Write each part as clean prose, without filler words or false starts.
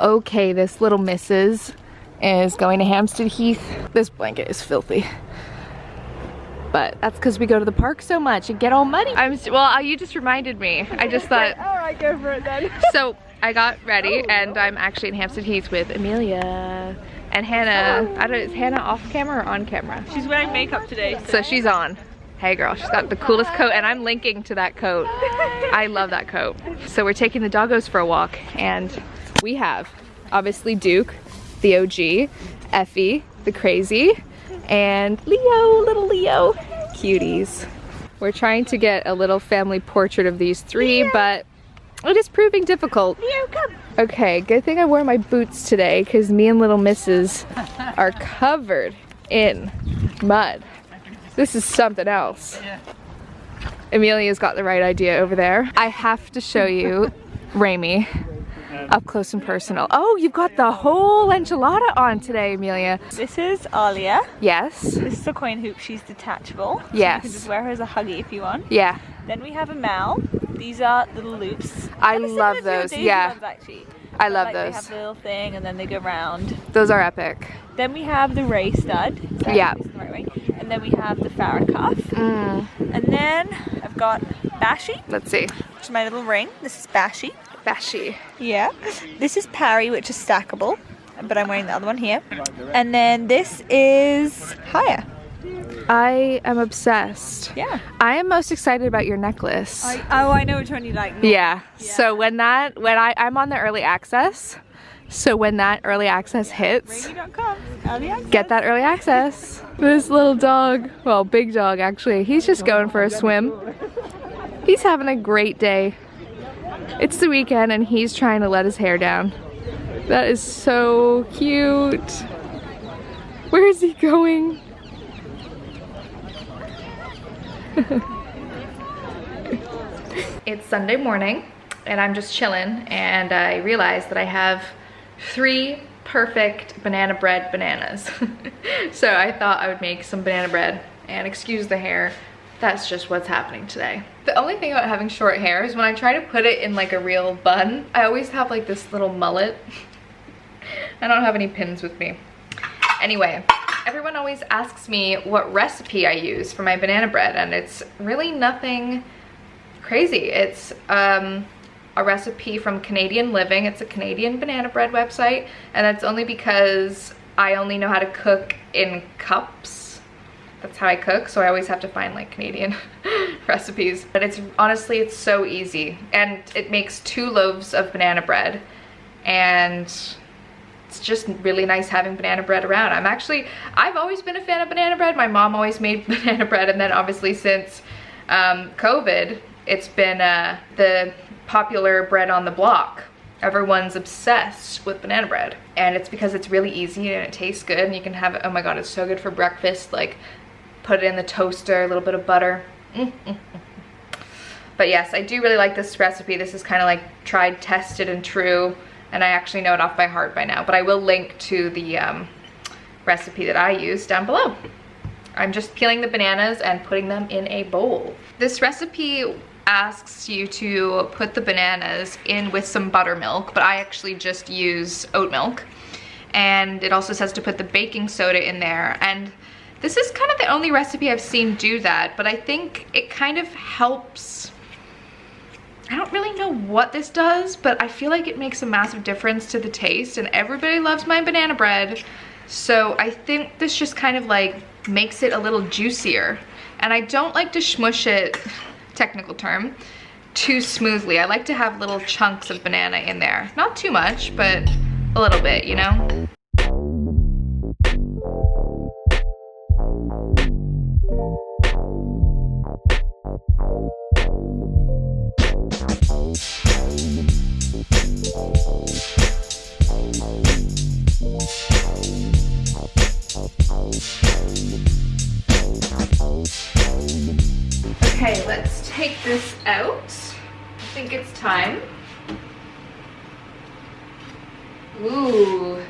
Okay, this little missus is going to Hampstead Heath. This blanket is filthy. But that's because we go to the park so much and get all muddy. Well, you just reminded me. I just thought. All right, go for it then. So I got ready and I'm actually in Hampstead Heath with Amelia and Hannah. I don't know, is Hannah off camera or on camera? She's wearing makeup today. So she's on. Hey girl, she's got the coolest coat and I'm linking to that coat. I love that coat. So we're taking the doggos for a walk and we have obviously Duke, the OG, Effie, the crazy, and Leo, little Leo, cuties. We're trying to get a little family portrait of these three, but it is proving difficult. Leo, come. Okay, good thing I wore my boots today because me and little Mrs. are covered in mud. This is something else. Amelia's got the right idea over there. I have to show you Raemi up close and personal. Oh, you've got the whole enchilada on today, Amelia. This is Amelia. Yes. This is a coin hoop. She's detachable. Yes. So you can just wear her as a huggy if you want. Yeah. Then we have a Mal. These are little loops. I love those. Yeah. Ones, actually. I love like, those. They have the little thing and then they go round. Those are epic. Then we have the Ray stud. Yeah. The right way. And then we have the Farrah cuff. And then I've got Bashi. Let's see. Which is my little ring. This is Bashi. Bashi. Yeah. This is Parry, which is stackable. But I'm wearing the other one here. And then this is Haya. I am obsessed. Yeah. I am most excited about your necklace. I know which one you like more. Yeah. So I'm on the early access. So when that early access hits, Raemi.com, early access. Get that early access. This little dog, well, big dog actually, he's just going for a swim. He's having a great day. It's the weekend and he's trying to let his hair down. That is so cute. Where is he going? It's Sunday morning and I'm just chilling and I realized that I have 3 perfect banana bread bananas. So I thought I would make some banana bread and excuse the hair. That's just what's happening today. The only thing about having short hair is when I try to put it in like a real bun, I always have like this little mullet. I don't have any pins with me. Anyway, everyone always asks me what recipe I use for my banana bread and it's really nothing crazy. It's a recipe from Canadian Living. It's a Canadian banana bread website and that's only because I only know how to cook in cups. That's how I cook, so I always have to find like Canadian recipes. But it's honestly, it's so easy and it makes 2 loaves of banana bread and it's just really nice having banana bread around. I've always been a fan of banana bread. My mom always made banana bread and then obviously since COVID, it's been the popular bread on the block. Everyone's obsessed with banana bread and it's because it's really easy and it tastes good and you can have it, oh my god, it's so good for breakfast, like put it in the toaster, a little bit of butter. But yes, I do really like this recipe. This is kind of like tried, tested and true and I actually know it off by heart by now, but I will link to the recipe that I use down below. I'm just peeling the bananas and putting them in a bowl. This recipe asks you to put the bananas in with some buttermilk, but I actually just use oat milk. And it also says to put the baking soda in there. And this is kind of the only recipe I've seen do that, but I think it kind of helps. I don't really know what this does, but I feel like it makes a massive difference to the taste and everybody loves my banana bread. So I think this just kind of like makes it a little juicier. And I don't like to smush it, technical term, too smoothly. I like to have little chunks of banana in there. Not too much, but a little bit, you know? Okay, let's take this out. I think it's time. Ooh,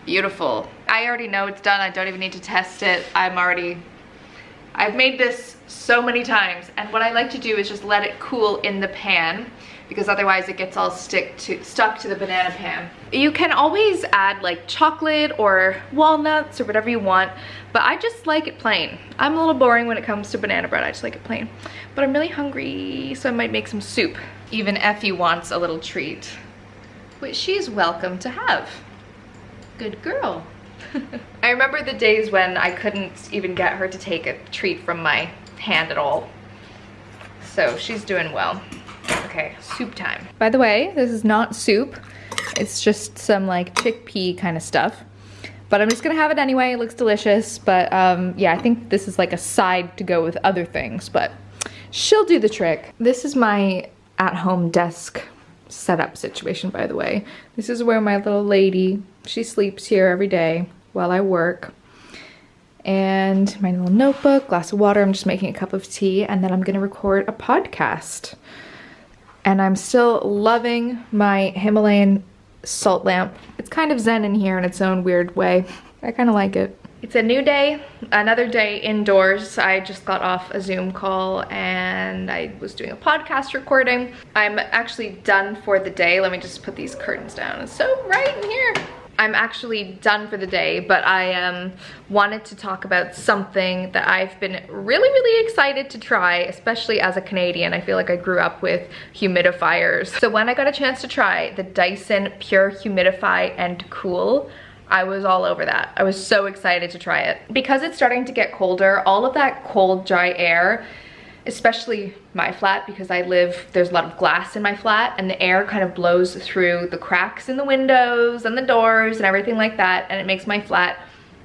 beautiful. I already know it's done. I don't even need to test it. I've made this so many times, and what I like to do is just let it cool in the pan because otherwise it gets all stuck to the banana pan. You can always add like chocolate or walnuts or whatever you want, but I just like it plain. I'm a little boring when it comes to banana bread. I just like it plain. But I'm really hungry, so I might make some soup. Even Effie wants a little treat, which she's welcome to have. Good girl. I remember the days when I couldn't even get her to take a treat from my hand at all. So she's doing well. Okay, soup time. By the way, this is not soup. It's just some like chickpea kind of stuff. But I'm just gonna have it anyway. It looks delicious. But yeah, I think this is like a side to go with other things, but she'll do the trick. This is my at-home desk setup situation, by the way. This is where my little lady, she sleeps here every day while I work. And my little notebook, glass of water, I'm just making a cup of tea, and then I'm gonna record a podcast. And I'm still loving my Himalayan salt lamp. It's kind of zen in here in its own weird way. I kind of like it. It's a new day, another day indoors. I just got off a Zoom call and I was doing a podcast recording. I'm actually done for the day. Let me just put these curtains down. It's so bright in here. I'm actually done for the day, but I wanted to talk about something that I've been really excited to try, especially as a Canadian. I feel like I grew up with humidifiers. So when I got a chance to try the Dyson Pure Humidify and Cool, I was all over that. I was so excited to try it. Because it's starting to get colder, all of that cold, dry air, especially my flat, because there's a lot of glass in my flat, and the air kind of blows through the cracks in the windows and the doors and everything like that, and it makes my flat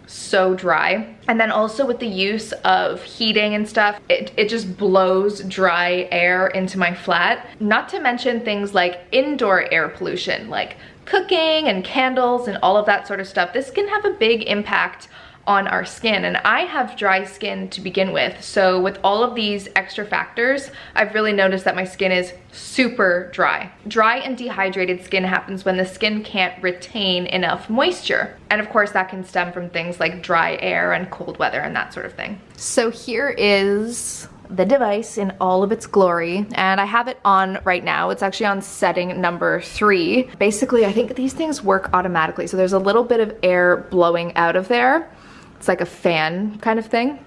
so dry. And then also with the use of heating and stuff, it just blows dry air into my flat. Not to mention things like indoor air pollution, like cooking and candles and all of that sort of stuff. This can have a big impact on our skin, and I have dry skin to begin with, so with all of these extra factors, I've really noticed that my skin is super dry. Dry and dehydrated skin happens when the skin can't retain enough moisture, and of course that can stem from things like dry air and cold weather and that sort of thing. So here is the device in all of its glory, and I have it on right now. It's actually on setting number 3. Basically, I think these things work automatically, so there's a little bit of air blowing out of there. It's like a fan kind of thing.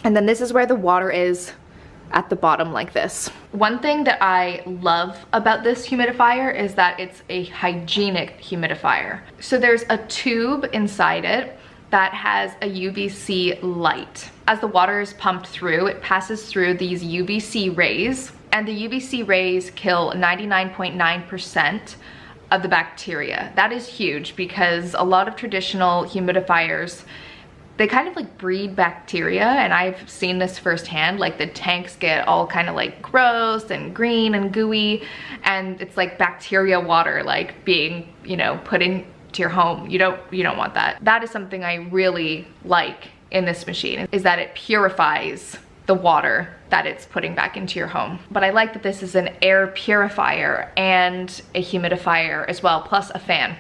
And then this is where the water is at the bottom like this. One thing that I love about this humidifier is that it's a hygienic humidifier. So there's a tube inside it that has a UVC light. As the water is pumped through, it passes through these UVC rays, and the UVC rays kill 99.9% of the bacteria. That is huge, because a lot of traditional humidifiers, they kind of like breed bacteria, and I've seen this firsthand. Like the tanks get all kind of like gross and green and gooey, and it's like bacteria water like being, you know, put into your home. You don't want that. That is something I really like in this machine, is that it purifies the water that it's putting back into your home. But I like that this is an air purifier and a humidifier as well, plus a fan.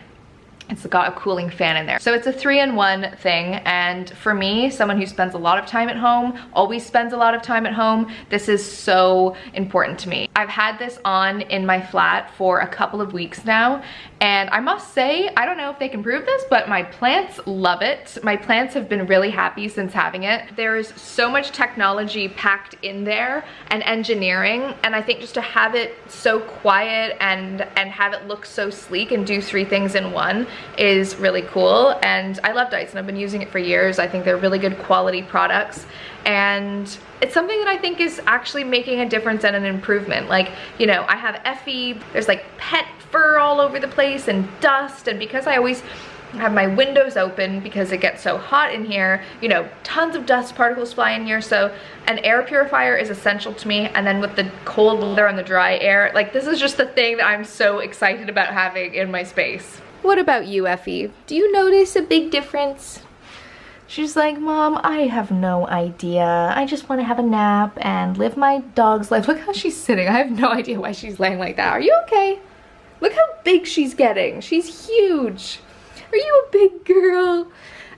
It's got a cooling fan in there. So it's a 3-in-1 thing, and for me, someone who spends a lot of time at home, always spends a lot of time at home, this is so important to me. I've had this on in my flat for a couple of weeks now, and I must say, I don't know if they can prove this, but my plants love it. My plants have been really happy since having it. There's so much technology packed in there and engineering, and I think just to have it so quiet and have it look so sleek and do 3 things in one is really cool. And I love Dyson. I've been using it for years. I think they're really good quality products, and it's something that I think is actually making a difference and an improvement. Like, you know, I have Effie, there's like pet fur all over the place and dust, and because I always have my windows open because it gets so hot in here, you know, tons of dust particles fly in here, so an air purifier is essential to me. And then with the cold weather and the dry air, like this is just the thing that I'm so excited about having in my space. What about you, Effie? Do you notice a big difference? She's like, Mom, I have no idea. I just want to have a nap and live my dog's life. Look how she's sitting. I have no idea why she's laying like that. Are you okay? Look how big she's getting. She's huge. Are you a big girl?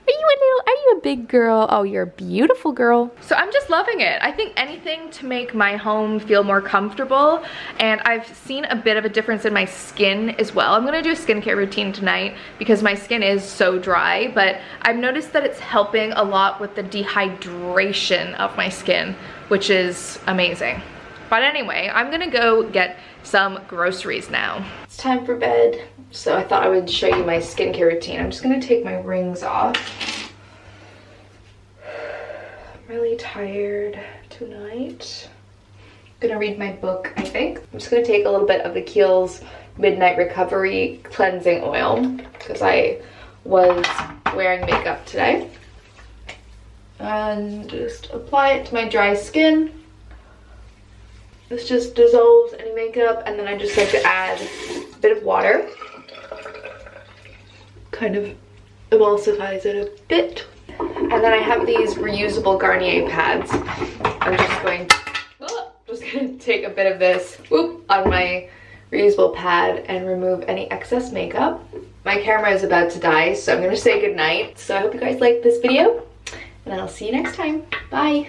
Are you a big girl? Oh, you're a beautiful girl. So I'm just loving it. I think anything to make my home feel more comfortable, and I've seen a bit of a difference in my skin as well. I'm gonna do a skincare routine tonight because my skin is so dry, but I've noticed that it's helping a lot with the dehydration of my skin, which is amazing. But anyway, I'm gonna go get some groceries now. It's time for bed, so I thought I would show you my skincare routine. I'm just gonna take my rings off. I'm really tired tonight. I'm gonna read my book, I think. I'm just gonna take a little bit of the Kiehl's Midnight Recovery Cleansing Oil because I was wearing makeup today. And just apply it to my dry skin. This just dissolves any makeup, and then I just like to add a bit of water. Kind of emulsifies it a bit. And then I have these reusable Garnier pads. I'm just going to take a bit of this on my reusable pad and remove any excess makeup. My camera is about to die, so I'm going to say goodnight. So I hope you guys liked this video, and I'll see you next time. Bye!